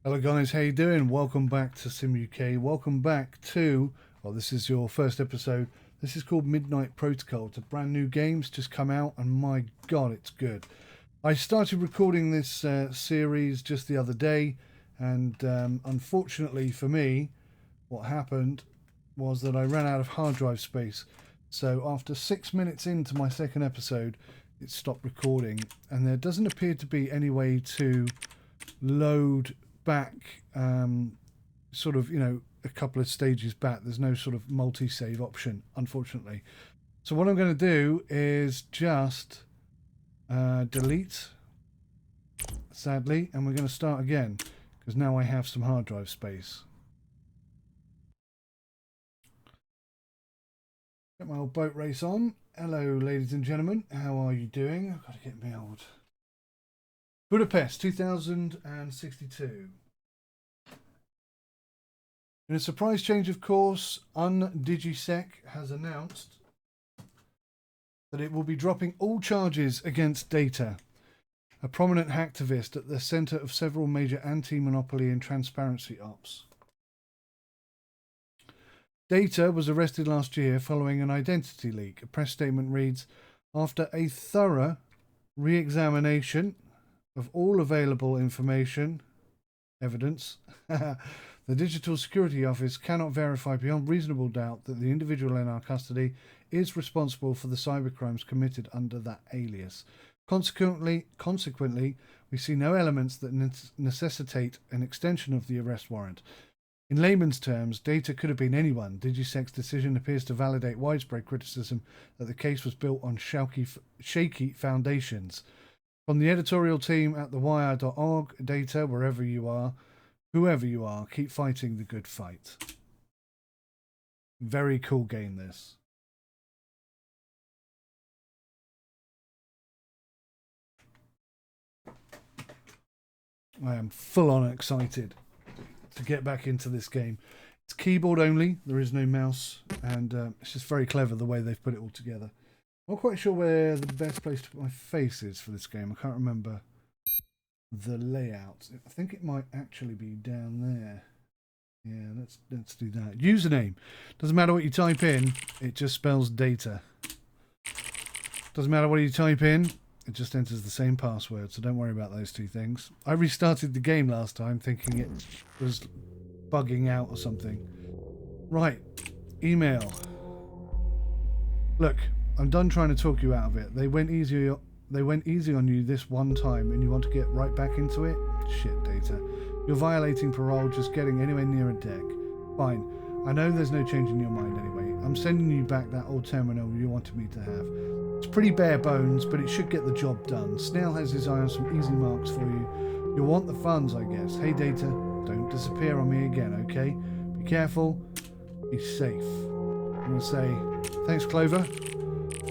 Hello guys, how you doing? Welcome back to 𝗦𝘂𝗃. Welcome back to, well, this is your first episode. This is called Midnight Protocol. It's a brand new game. It's just come out and my god, it's good. I started recording this series just the other day, and unfortunately for me, what happened was that I ran out of hard drive space. So after 6 minutes into my second episode, it stopped recording, and there doesn't appear to be any way to load back sort of, you know, a couple of stages back. There's no sort of multi-save option, unfortunately. So what I'm going to do is just delete, sadly, and we're going to start again because now I have some hard drive space. Get my old boat race on. Hello ladies and gentlemen, how are you doing? I've got to get my old Budapest 2062. In a surprise change of course, 𝗦𝘂𝗃𝗍 has announced that it will be dropping all charges against Data, a prominent hacktivist at the centre of several major anti-monopoly and transparency ops. Data was arrested last year following an identity leak. A press statement reads, after a thorough re-examination of all available information, evidence, the Digital Security Office cannot verify beyond reasonable doubt that the individual in our custody is responsible for the cybercrimes committed under that alias. Consequently, we see no elements that necessitate an extension of the arrest warrant. In layman's terms, Data could have been anyone. 𝗦𝘂𝗃𝗍's decision appears to validate widespread criticism that the case was built on shaky foundations. From the editorial team at 𝗦𝘂𝗃𝗍, Data, wherever you are, whoever you are, keep fighting the good fight. Very cool game, this. I am full on excited to get back into this game. It's keyboard only, there is no mouse, and it's just very clever the way they've put it all together. I'm not quite sure where the best place to put my face is for this game. I can't remember the layout. I think it might actually be down there. Yeah, let's do that. Username. Doesn't matter what you type in, it just spells Data. Doesn't matter what you type in, it just enters the same password, so don't worry about those two things. I restarted the game last time thinking it was bugging out or something. Right, email. Look, I'm done trying to talk you out of it. They went easy on you this one time and you want to get right back into it? Shit, Data. You're violating parole just getting anywhere near a deck. Fine. I know there's no change in your mind anyway. I'm sending you back that old terminal you wanted me to have. It's pretty bare bones, but it should get the job done. Snail has his eye on some easy marks for you. You'll want the funds, I guess. Hey, Data, don't disappear on me again, okay? Be careful. Be safe. I'm going to say, thanks, Clover.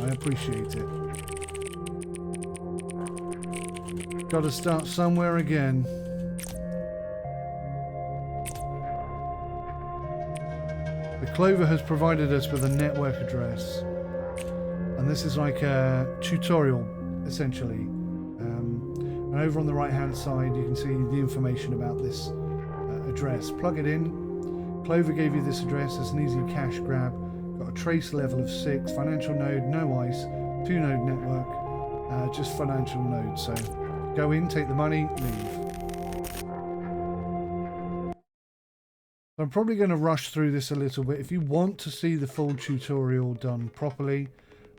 I appreciate it. Got to start somewhere again. The Clover has provided us with a network address, and this is like a tutorial essentially. And over on the right hand side you can see the information about this address. Plug it in. Clover gave you this address. It's an easy cash grab. Got a trace level of 6, financial node, no ICE, 2 node network, just financial node. So go in, take the money, leave. I'm probably going to rush through this a little bit. If you want to see the full tutorial done properly,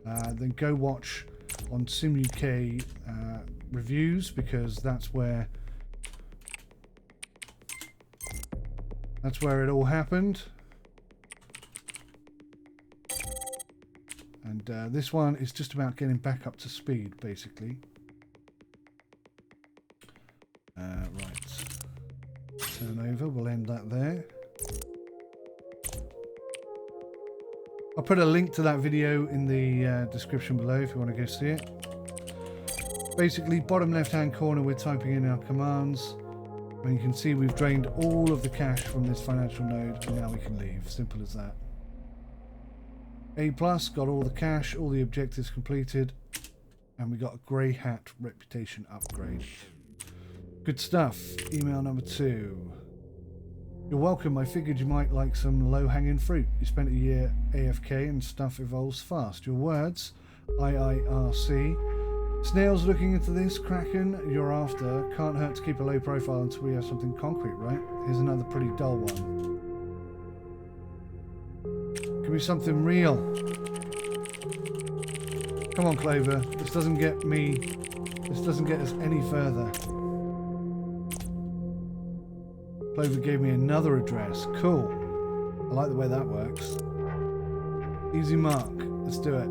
then go watch on 𝗦𝘂𝗃 reviews, because that's where it all happened. And this one is just about getting back up to speed, basically. Right. Turn over. We'll end that there. I'll put a link to that video in the description below if you want to go see it. Basically, bottom left hand corner we're typing in our commands, and you can see we've drained all of the cash from this financial node, and now we can leave. Simple as that. A+, got all the cash, all the objectives completed, and we got a grey hat reputation upgrade. Good stuff. Email number 2. You're welcome. I figured you might like some low-hanging fruit. You spent a year AFK and stuff evolves fast. Your words, 𝗖𝗂𝗃. Snails looking into this, Kraken, you're after. Can't hurt to keep a low profile until we have something concrete, right? Here's another pretty dull one. Give me something real. Come on, Clover. This doesn't get us any further. Clover gave me another address. Cool. I like the way that works. Easy mark. Let's do it.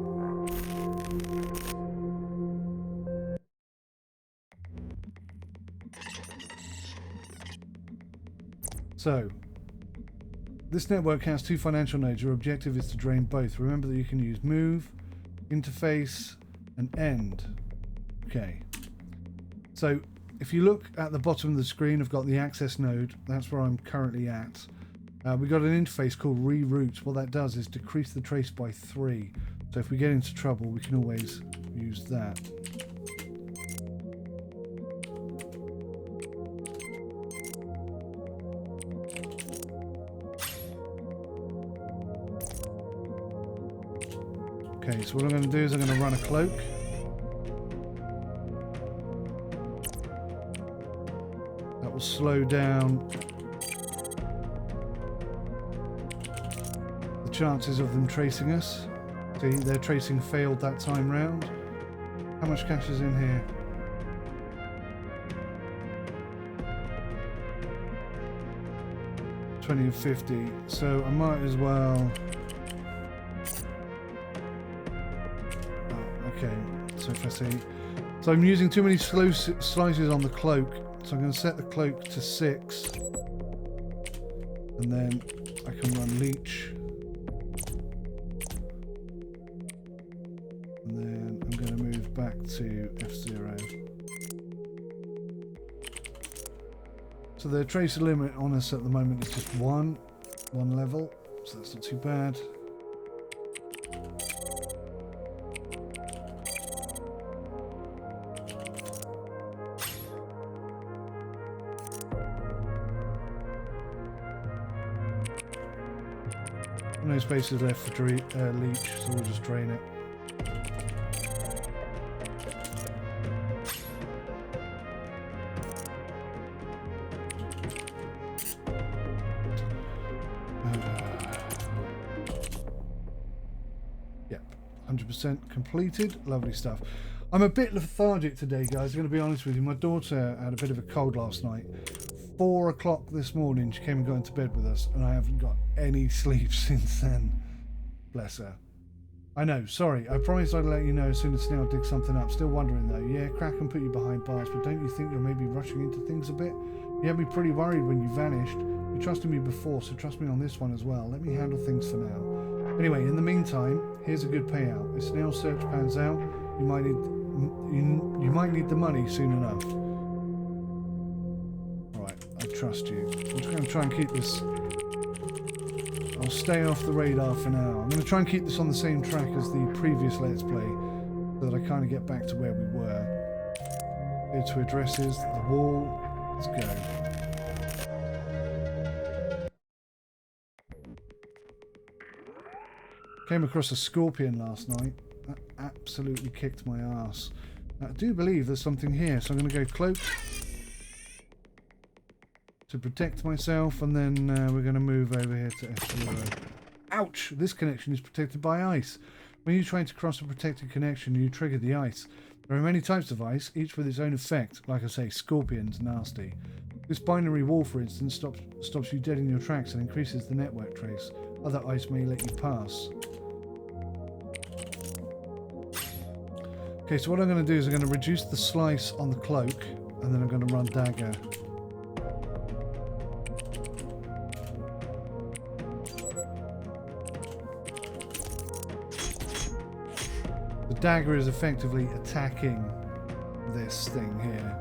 So, this network has 2 financial nodes. Your objective is to drain both. Remember that you can use move, interface, and end. Okay. So, if you look at the bottom of the screen, I've got the access node. That's where I'm currently at. We've got an interface called reroute. What that does is decrease the trace by 3. So if we get into trouble, we can always use that. Okay, so what I'm going to do is I'm going to run a cloak. That will slow down the chances of them tracing us. See, their tracing failed that time round. How much cash is in here? $20 and $50. So I might as well. Okay, so if I say, so I'm using too many slices on the cloak, so I'm going to set the cloak to 6, and then I can run leech, and then I'm going to move back to F0. So the tracer limit on us at the moment is just one level, so that's not too bad. No spaces left for leech, so we'll just drain it. Yep, 100% completed. Lovely stuff. I'm a bit lethargic today, guys. I'm going to be honest with you. My daughter had a bit of a cold last night. 4 o'clock this morning she came and got into bed with us, and I haven't got any sleep since then. Bless her. I know, sorry. I promised I'd let you know as soon as Snail digs something up. Still wondering though. Yeah, Kraken put you behind bars, but don't you think you're maybe rushing into things a bit? You had me pretty worried when you vanished. You trusted me before, so trust me on this one as well. Let me handle things for now. Anyway, in the meantime, here's a good payout. If Snail's search pans out, you might need the money soon enough. I trust you. I'm just going to try and keep this. I'll stay off the radar for now. I'm going to try and keep this on the same track as the previous Let's Play, so that I kind of get back to where we were. Go to addresses, the wall. Let's go. Came across a scorpion last night. That absolutely kicked my ass. I do believe there's something here, so I'm going to go cloak to protect myself, and then we're going to move over here to F0. Ouch! This connection is protected by ice. When you're trying to cross a protected connection, you trigger the ice. There are many types of ice, each with its own effect. Like I say, scorpion's nasty. This binary wall, for instance, stops you dead in your tracks and increases the network trace. Other ice may let you pass. Okay, so what I'm going to do is I'm going to reduce the slice on the cloak, and then I'm going to run dagger. The dagger is effectively attacking this thing here.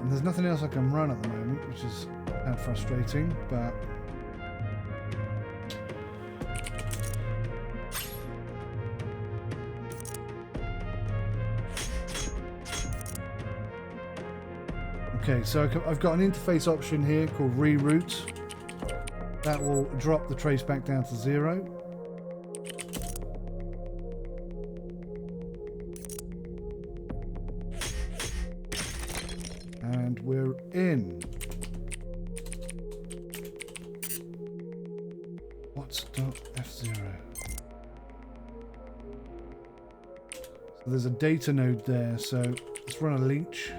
And there's nothing else I can run at the moment, which is kind of frustrating, but Okay, so I've got an interface option here called reroute. That will drop the trace back down to 0. And we're in. What's .f0? So there's a data node there, so let's run a leech.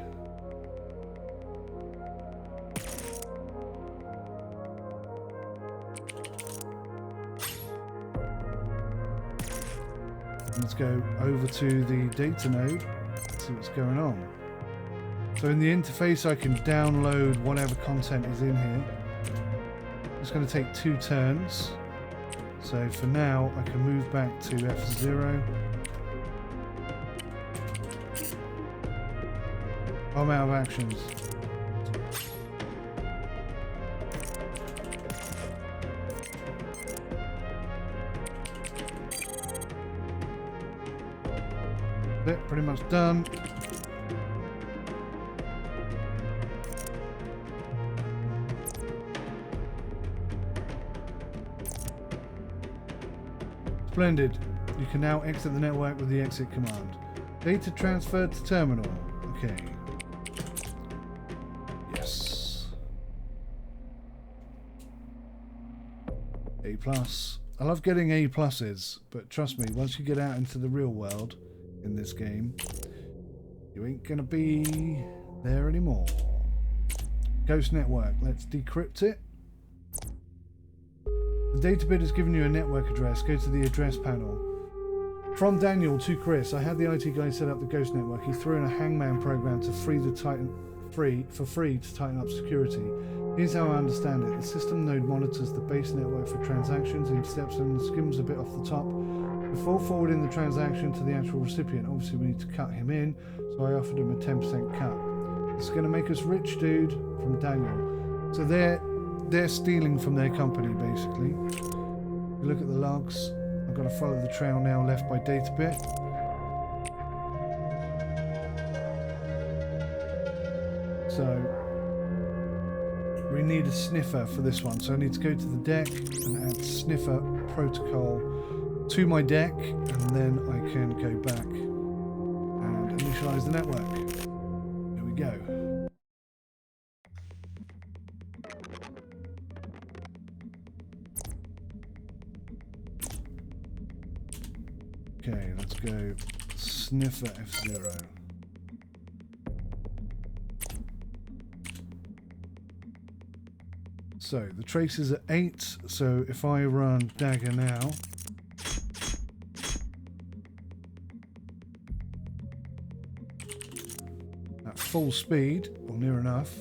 Let's go over to the data node, see what's going on. So in the interface I can download whatever content is in here. It's going to take 2 turns. So for now I can move back to F0. I'm out of actions. Pretty much done. Splendid. You can now exit the network with the exit command. Data transferred to terminal. Okay. Yes. A+. I love getting A+s, but trust me, once you get out into the real world in this game, you ain't gonna be there anymore. Ghost network, let's decrypt it. The data bit has given you a network address. Go to the address panel. From Daniel to Chris, I had the IT guy set up the ghost network. He threw in a hangman program to free to tighten up security. Here's how I understand it. The system node monitors the base network for transactions, intercepts them and skims a bit off the top before forwarding the transaction to the actual recipient. Obviously we need to cut him in, so I offered him a 10% cut. It's going to make us rich, dude, from Daniel. So they're stealing from their company, basically. You look at the logs. I've got to follow the trail now left by databit. So we need a sniffer for this one. So I need to go to the deck and add sniffer protocol to my deck, and then I can go back and initialize the network. Here we go. Okay, let's go sniffer F0. So the trace is at 8, so if I run dagger now, at full speed, or near enough,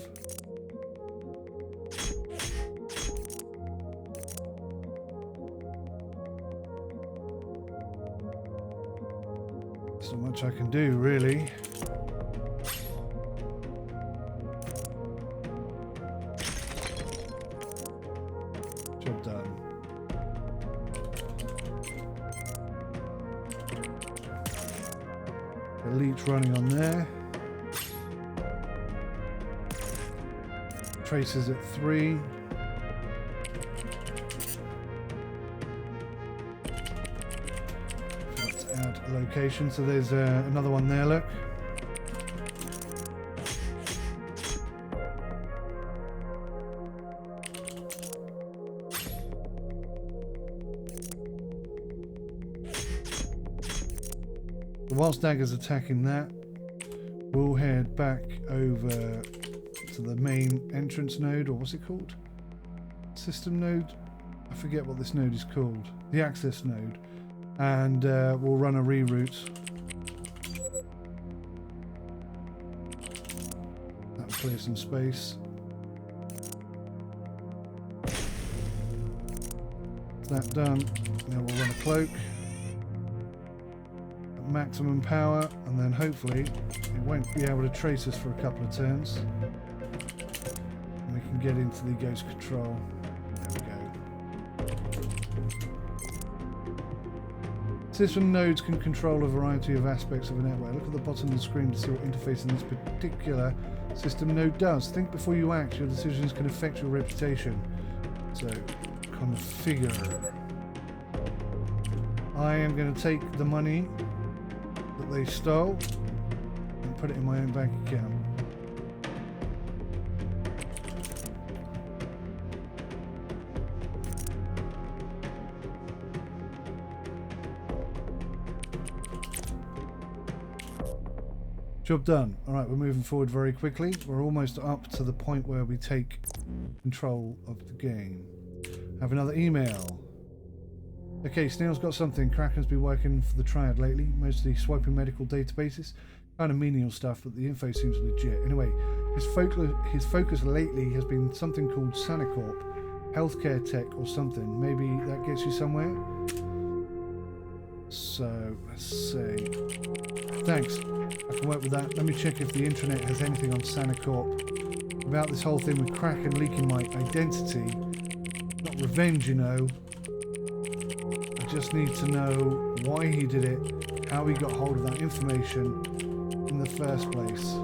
there's not much I can do really. Job done. The leech running on there. Traces at 3. Forgot to add a location, so there's another one there, look. Whilst Dagger's attacking that, we'll head back over to the main entrance node, or what's it called? System node? I forget what this node is called. The access node. And we'll run a reroute. That'll clear some space. That done. Now we'll run a cloak. At maximum power, and then hopefully it won't be able to trace us for a couple of turns. We can get into the ghost control. There we go. System nodes can control a variety of aspects of a network. Look at the bottom of the screen to see what interface in this particular System node does. Think before you act. Your decisions can affect your reputation. So, configure. I am going to take the money that they stole and put it in my own bank account. Job done. Alright, we're moving forward very quickly. We're almost up to the point where we take control of the game. Have another email. Okay, Snail's got something. Kraken's been working for the Triad lately, mostly swiping medical databases. Kind of menial stuff, but the info seems legit. Anyway, his focus lately has been something called 𝗦𝘂𝗃𝗏, healthcare tech or something. Maybe that gets you somewhere? So, let's see. Thanks. I can work with that. Let me check if the intranet has anything on 𝗦𝘂𝗃𝗏. About this whole thing with Kraken leaking my identity. Not revenge, you know. I just need to know why he did it, how he got hold of that information in the first place.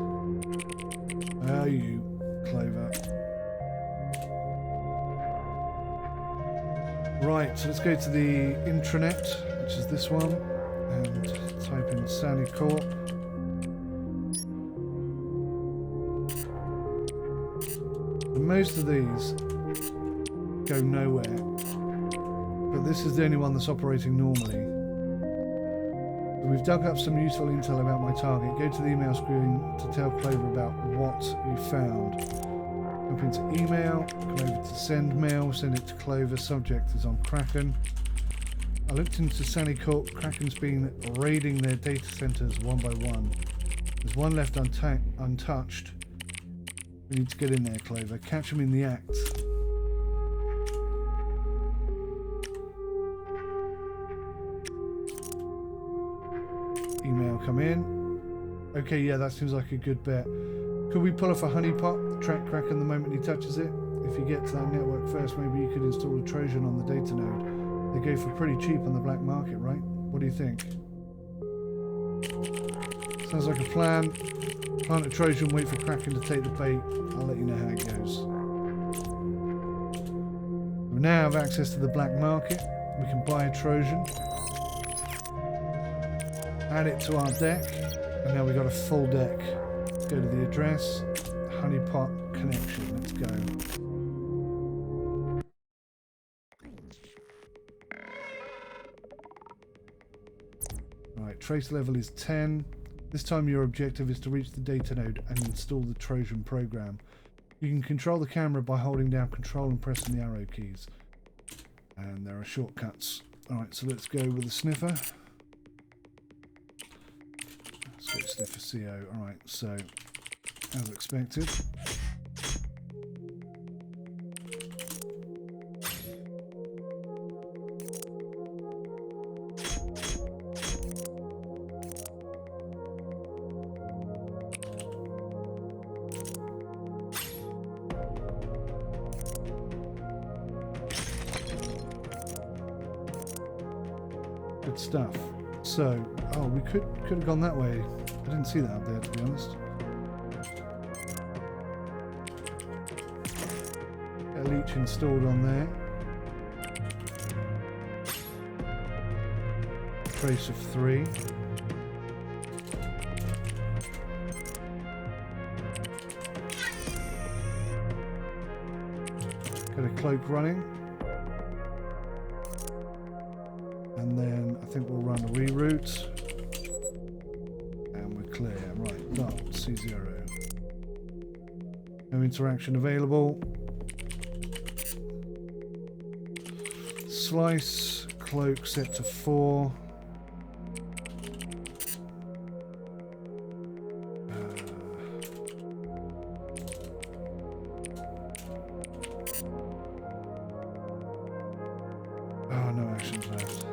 Oh, you, Clover. Right, so let's go to the intranet, which is this one, and type in 𝗦𝘂𝗃𝗏. And most of these go nowhere, but this is the only one that's operating normally. We've dug up some useful intel about my target. Go to the email screen to tell Clover about what you found. Jump into email, go over to send mail, send it to Clover. Subject is on Kraken. I looked into 𝗦𝘂𝗃𝗏. Kraken's been raiding their data centers one by one. There's one left untouched. We need to get in there, Clover. Catch him in the act. Email come in. Okay, yeah, that seems like a good bet. Could we pull off a honeypot, track Kraken the moment he touches it? If you get to that network first, maybe you could install a trojan on the data node. They go for pretty cheap on the black market, right? What do you think? Sounds like a plan. Plant a trojan, wait for Kraken to take the bait. I'll let you know how it goes. We now have access to the black market. We can buy a trojan. Add it to our deck, and now we've got a full deck. Let's go to the address, honeypot connection. Let's go. Right, trace level is 10. This time your objective is to reach the data node and install the Trojan program. You can control the camera by holding down Control and pressing the arrow keys. And there are shortcuts. Alright, so let's go with the sniffer. Sniffer CO. Alright, so as expected. Good stuff. So, oh, we could have gone that way. I didn't see that up there, to be honest. Get a leech installed on there. Trace of 3. Get a cloak running. And then I think we'll run a reroute. Clear. Right, dot C0. No interaction available. Slice, cloak set to 4. Oh, no actions left.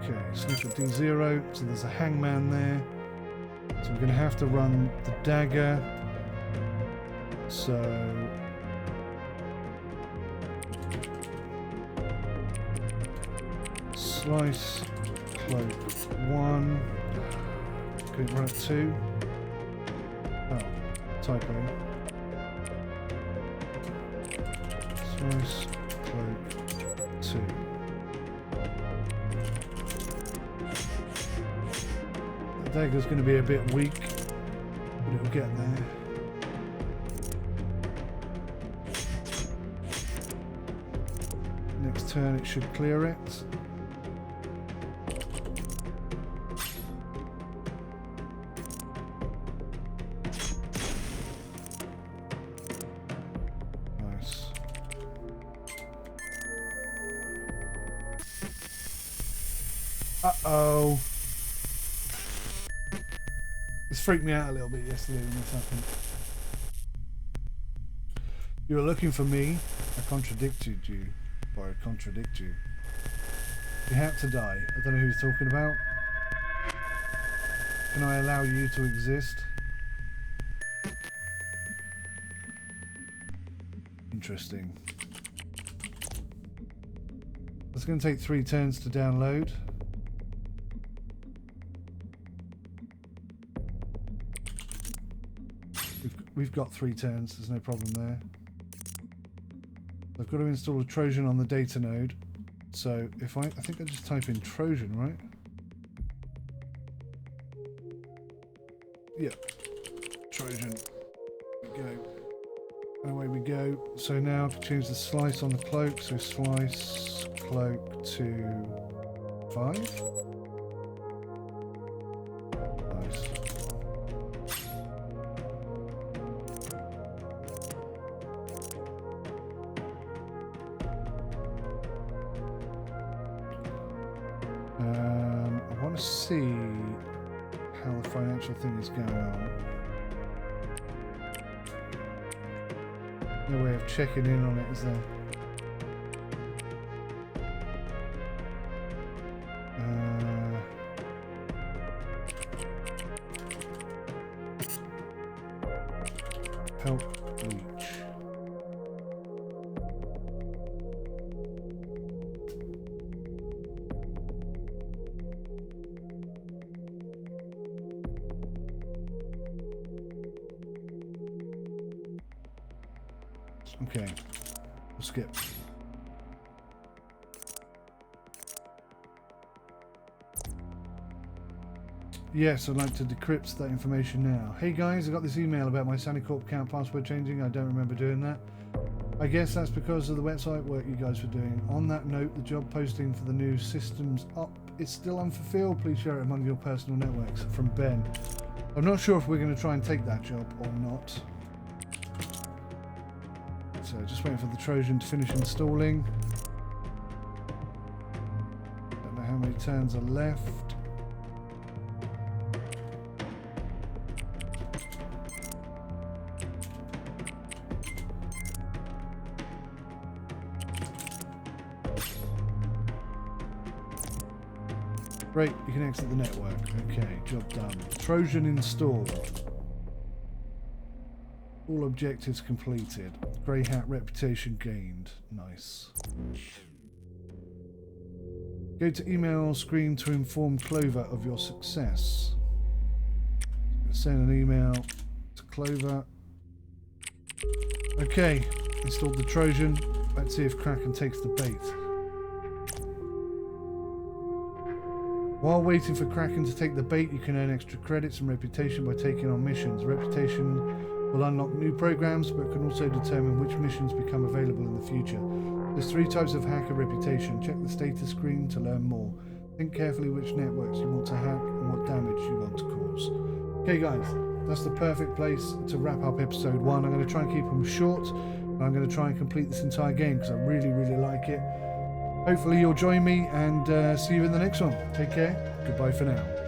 Okay, sniffer D0, so there's a hangman there. So we're going to have to run the dagger. So slice, cloak 1. Can it run at 2? Oh, typo. Slice, cloak, 2. The dagger's going to be a bit weak, but it'll get there. Next turn it should clear it. Nice. Uh-oh. This freaked me out a little bit yesterday when this happened. You were looking for me, I contradicted you. Or I contradict you. You had to die. I don't know who he's talking about. Can I allow you to exist? Interesting. It's going to take 3 turns to download. We've got 3 turns, there's no problem there. I've got to install a Trojan on the data node. So if I think I just type in Trojan, right? Yeah. Trojan. There we go. And away we go. So now to change the slice on the cloak. So slice cloak to 5. Nice. I want to see how the financial thing is going on. No way of checking in on it, is there? Help reach. Okay, we'll skip. Yes, I'd like to decrypt that information now. Hey guys, I got this email about my Sani Corp account password changing. I don't remember doing that. I guess that's because of the website work you guys were doing. On that note, the job posting for the new systems up is still unfulfilled. Please share it among your personal networks. From Ben. I'm not sure if we're going to try and take that job or not. So just waiting for the Trojan to finish installing. Don't know how many turns are left. Great, you can exit the network. Okay, job done. Trojan installed. All objectives completed. Grey hat reputation gained. Nice. Go to email screen to inform Clover of your success. Send an email to Clover. Okay, installed the Trojan. Let's see if Kraken takes the bait. While waiting for Kraken to take the bait, you can earn extra credits and reputation by taking on missions. Reputation will unlock new programs, but can also determine which missions become available in the future. There's 3 types of hacker reputation. Check the status screen to learn more. Think carefully which networks you want to hack and what damage you want to cause. Okay guys, that's the perfect place to wrap up episode 1. I'm going to try and keep them short, and I'm going to try and complete this entire game because I really, really like it. Hopefully you'll join me, and see you in the next one. Take care. Goodbye for now.